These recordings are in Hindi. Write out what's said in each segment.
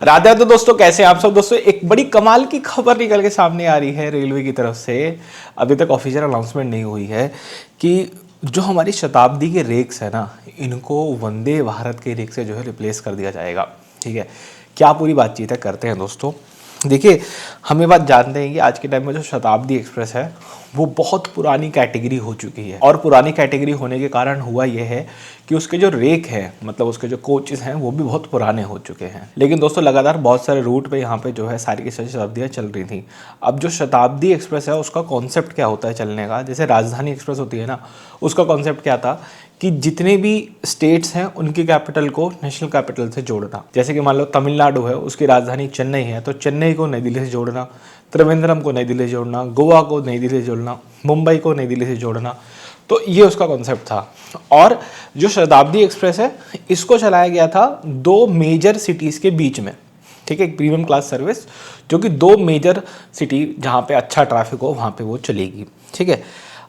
राधे राधे दोस्तों, कैसे हैं आप सब। दोस्तों एक बड़ी कमाल की खबर निकल के सामने आ रही है रेलवे की तरफ से। अभी तक ऑफिशियल अनाउंसमेंट नहीं हुई है कि जो हमारी शताब्दी के रेक्स है ना, इनको वंदे भारत के रेक से जो है रिप्लेस कर दिया जाएगा। ठीक है, क्या पूरी बातचीत है करते हैं दोस्तों। देखिए, हम ये बात जानते हैं कि आज के टाइम में जो शताब्दी एक्सप्रेस है वो बहुत पुरानी कैटेगरी हो चुकी है, और पुरानी कैटेगरी होने के कारण हुआ ये है कि उसके जो रेक है, मतलब उसके जो कोचेस हैं, वो भी बहुत पुराने हो चुके हैं। लेकिन दोस्तों लगातार बहुत सारे रूट पे यहाँ पे जो है सारी की सारी शताब्दियाँ चल रही थी। अब जो शताब्दी एक्सप्रेस है उसका कॉन्सेप्ट क्या होता है चलने का, जैसे राजधानी एक्सप्रेस होती है ना, उसका कॉन्सेप्ट क्या था कि जितने भी स्टेट्स हैं उनकी कैपिटल को नेशनल कैपिटल से जोड़ना। जैसे कि मान लो तमिलनाडु है, उसकी राजधानी चेन्नई है, तो चेन्नई को नई दिल्ली से जोड़ना, त्रिवेंद्रम को नई दिल्ली से जोड़ना, गोवा को नई दिल्ली से जोड़ना, मुंबई को नई दिल्ली से जोड़ना। तो ये उसका कॉन्सेप्ट था। और जो शताब्दी एक्सप्रेस है इसको चलाया गया था दो मेजर सिटीज़ के बीच में। ठीक है, एक प्रीमियम क्लास सर्विस जो कि दो मेजर सिटी जहाँ पे अच्छा ट्रैफिक हो वहाँ पे वो चलेगी। ठीक है,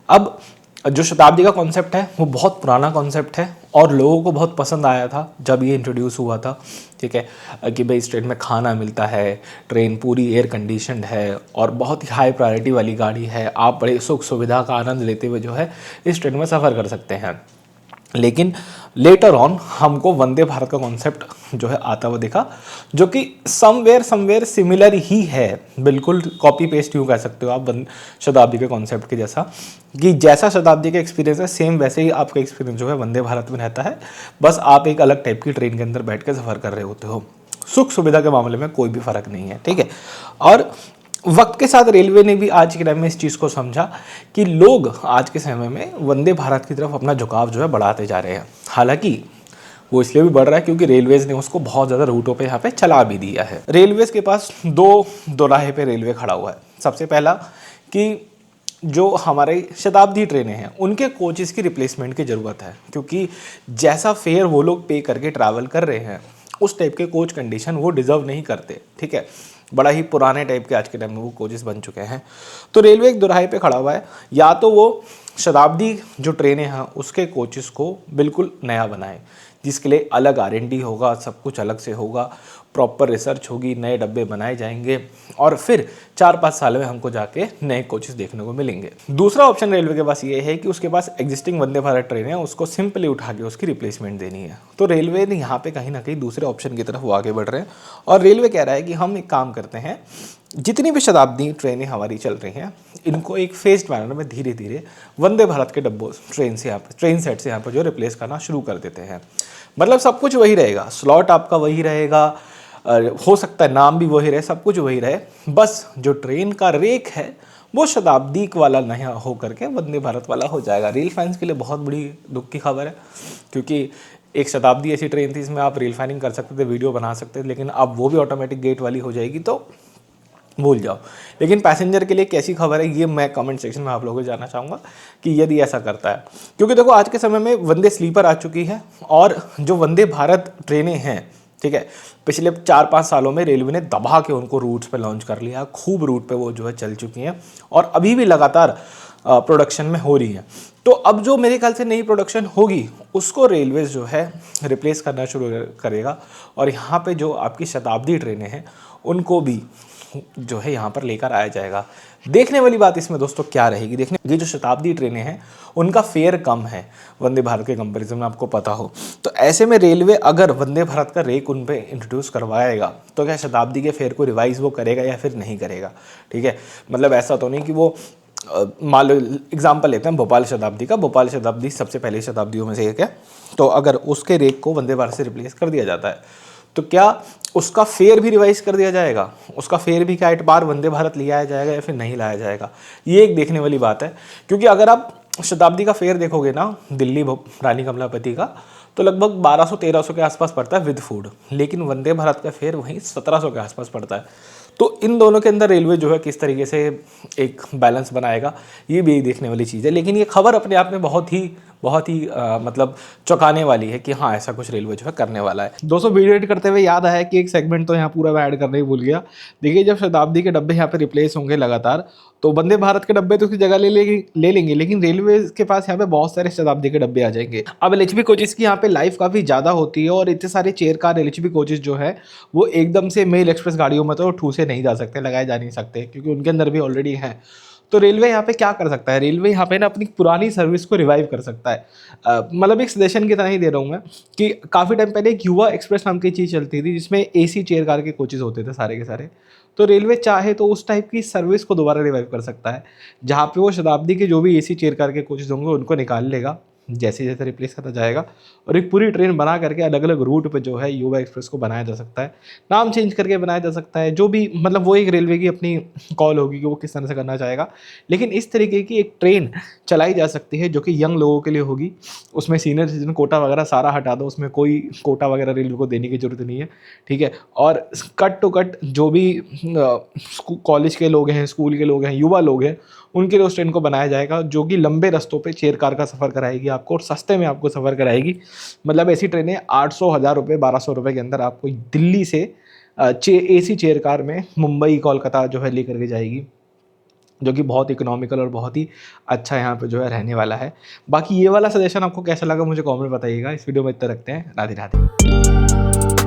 अब जो शताब्दी का कॉन्सेप्ट है वो बहुत पुराना कॉन्सेप्ट है और लोगों को बहुत पसंद आया था जब ये इंट्रोड्यूस हुआ था। ठीक है, कि भाई इस ट्रेन में खाना मिलता है, ट्रेन पूरी एयर कंडीशनड है और बहुत ही हाई प्रायोरिटी वाली गाड़ी है, आप बड़े सुख सुविधा का आनंद लेते हुए जो है इस ट्रेन में सफ़र कर सकते हैं। लेकिन लेटर ऑन हमको वंदे भारत का कॉन्सेप्ट जो है आता हुआ देखा, जो कि समवेयर सिमिलर ही है, बिल्कुल कॉपी पेस्ट यूँ कह सकते हो आप शताब्दी के कॉन्सेप्ट के जैसा। कि जैसा शताब्दी का एक्सपीरियंस है सेम वैसे ही आपका एक्सपीरियंस जो है वंदे भारत में रहता है, बस आप एक अलग टाइप की ट्रेन के अंदर बैठ के सफ़र कर रहे होते हो। सुख सुविधा के मामले में कोई भी फ़र्क नहीं है। ठीक है, और वक्त के साथ रेलवे ने भी आज के टाइम में इस चीज़ को समझा कि लोग आज के समय में वंदे भारत की तरफ अपना झुकाव जो है बढ़ाते जा रहे हैं। हालांकि वो इसलिए भी बढ़ रहा है क्योंकि रेलवेज़ ने उसको बहुत ज़्यादा रूटों पे यहाँ पे चला भी दिया है। रेलवेज़ के पास दो दोराहे पे रेलवे खड़ा हुआ है। सबसे पहला कि जो हमारे शताब्दी ट्रेनें हैं उनके कोचेस की रिप्लेसमेंट की ज़रूरत है, क्योंकि जैसा फेयर वो लोग पे करके ट्रैवल कर रहे हैं उस टाइप के कोच कंडीशन वो डिज़र्व नहीं करते। ठीक है, बड़ा ही पुराने टाइप के आज के टाइम में वो कोचेस बन चुके हैं। तो रेलवे एक दोराहे पे खड़ा हुआ है, या तो वो शताब्दी जो ट्रेनें हैं उसके कोचेस को बिल्कुल नया बनाए, जिसके लिए अलग R&D होगा, सब कुछ अलग से होगा, प्रॉपर रिसर्च होगी, नए डब्बे बनाए जाएंगे और फिर 4-5 साल में हमको जाके नए कोचेस देखने को मिलेंगे। दूसरा ऑप्शन रेलवे के पास ये है कि उसके पास एग्जिस्टिंग वंदे भारत ट्रेन है, उसको सिंपली उठा के उसकी रिप्लेसमेंट देनी है। तो रेलवे ने यहाँ पे कहीं ना कहीं दूसरे ऑप्शन की तरफ वो आगे बढ़ रहे हैं और रेलवे कह रहा है कि हम एक काम करते हैं, जितनी भी शताब्दी ट्रेनें हमारी चल रही हैं इनको एक फेस्ड मैनर में धीरे धीरे वंदे भारत के डब्बों ट्रेन सेट से यहाँ पर जो रिप्लेस करना शुरू कर देते हैं। मतलब सब कुछ वही रहेगा, स्लॉट आपका वही रहेगा, हो सकता है नाम भी वही रहे, सब कुछ वही रहे, बस जो ट्रेन का रेक है वो शताब्दी वाला नहीं हो करके वंदे भारत वाला हो जाएगा। रेल फैंस के लिए बहुत बड़ी दुख की खबर है, क्योंकि एक शताब्दी ऐसी ट्रेन थी इसमें आप रेल फैनिंग कर सकते थे, वीडियो बना सकते थे, लेकिन अब वो भी ऑटोमेटिक गेट वाली हो जाएगी तो भूल जाओ। लेकिन पैसेंजर के लिए कैसी खबर है ये मैं कमेंट सेक्शन में आप लोगों को जानना चाहूँगा कि यदि ऐसा करता है, क्योंकि देखो आज के समय में वंदे स्लीपर आ चुकी है और जो वंदे भारत ट्रेनें हैं, ठीक है, पिछले 4-5 सालों में रेलवे ने दबा के उनको रूट्स पे लॉन्च कर लिया, खूब रूट पे वो जो है चल चुकी हैं और अभी भी लगातार प्रोडक्शन में हो रही है। तो अब जो मेरे ख्याल से नई प्रोडक्शन होगी उसको रेलवेज जो है रिप्लेस करना शुरू करेगा और यहाँ पे जो आपकी शताब्दी ट्रेनें हैं उनको भी जो है यहाँ पर लेकर आया जाएगा। देखने वाली बात इसमें दोस्तों क्या रहेगी, देखने ये जो शताब्दी ट्रेनें हैं उनका फेयर कम है वंदे भारत के कंपैरिजन में, आपको पता हो। तो ऐसे में रेलवे अगर वंदे भारत का रेक उन पे इंट्रोड्यूस करवाएगा तो क्या शताब्दी के फेयर को रिवाइज वो करेगा या फिर नहीं करेगा। ठीक है, मतलब ऐसा तो नहीं कि वो मान लो एग्जाम्पल लेते हैं भोपाल शताब्दी का, भोपाल शताब्दी सबसे पहले शताब्दियों में से एक है, तो अगर उसके रेक को वंदे भारत से रिप्लेस कर दिया जाता है तो क्या उसका फेयर भी रिवाइज कर दिया जाएगा, उसका फेयर भी क्या एतबार वंदे भारत ले आया जाएगा या फिर नहीं लाया जाएगा, ये एक देखने वाली बात है। क्योंकि अगर आप शताब्दी का फेयर देखोगे ना दिल्ली रानी कमलापति का, तो लगभग 1200-1300 के आसपास पड़ता है विद फूड, लेकिन वंदे भारत का फेयर वहीं 1700 के आसपास पड़ता है। तो इन दोनों के अंदर रेलवे जो है किस तरीके से एक बैलेंस बनाएगा, ये भी देखने वाली चीज़ है। लेकिन ये खबर अपने आप में बहुत ही मतलब चौंकाने वाली है कि हाँ, ऐसा कुछ रेलवे जो है करने वाला है। दोस्तों, वीडियो एडिट करते हुए याद आया कि एक सेगमेंट तो यहाँ पूरा मैं ऐड करने ही भूल गया। देखिए, जब शताब्दी के डब्बे यहाँ पे रिप्लेस होंगे लगातार, तो वंदे भारत के डब्बे तो उसकी जगह ले लेंगे, लेकिन रेलवे के पास यहाँ पे बहुत सारे शताब्दी के डब्बे आ जाएंगे। अब एलएचबी कोचेस की यहाँ पे लाइफ काफ़ी ज़्यादा होती है और इतने सारे चेयर कार एलएचबी कोचेस जो है वो एकदम से मेल एक्सप्रेस गाड़ियों में तो ठूसे नहीं जा सकते, लगाए जा नहीं सकते, क्योंकि उनके अंदर भी ऑलरेडी हैं। तो रेलवे यहाँ पे क्या कर सकता है, रेलवे यहाँ पे ना अपनी पुरानी सर्विस को रिवाइव कर सकता है। मतलब एक सजेशन की तरह ही दे रहा हूँ मैं कि काफ़ी टाइम पहले एक युवा एक्सप्रेस नाम की चीज़ चलती थी जिसमें एसी चेयर कार के कोचेज होते थे सारे के सारे। तो रेलवे चाहे तो उस टाइप की सर्विस को दोबारा रिवाइव कर सकता है, जहाँ पे वो शताब्दी के जो भी एसी चेयर कार के कोचेज होंगे उनको निकाल लेगा जैसे जैसे रिप्लेस करता जाएगा, और एक पूरी ट्रेन बना करके अलग अलग रूट पे जो है युवा एक्सप्रेस को बनाया जा सकता है, नाम चेंज करके बनाया जा सकता है, जो भी मतलब वो एक रेलवे की अपनी कॉल होगी कि वो किस तरह से करना चाहेगा। लेकिन इस तरीके की एक ट्रेन चलाई जा सकती है जो कि यंग लोगों के लिए होगी। उसमें सीनियर सिटीजन कोटा वगैरह सारा हटा दो, उसमें कोई कोटा वगैरह रेलवे को देने की जरूरत नहीं है, ठीक है। और कट टू कट जो भी कॉलेज के लोग हैं, स्कूल के लोग हैं, युवा लोग हैं, उनके लिए उस ट्रेन को बनाया जाएगा जो कि लंबे रस्तों पे चेयर कार का सफ़र कराएगी आपको और सस्ते में आपको सफ़र कराएगी। मतलब ऐसी ट्रेनें 800 हज़ार रुपये 1200 रुपये के अंदर आपको दिल्ली से एसी चेयर कार में मुंबई कोलकाता जो है लेकर के जाएगी, जो कि बहुत इकोनॉमिकल और बहुत ही अच्छा यहाँ पे जो है रहने वाला है। बाकी ये वाला सजेशन आपको कैसा लगा मुझे कमेंट में बताइएगा। इस वीडियो में इतना रखते हैं। राधे राधे।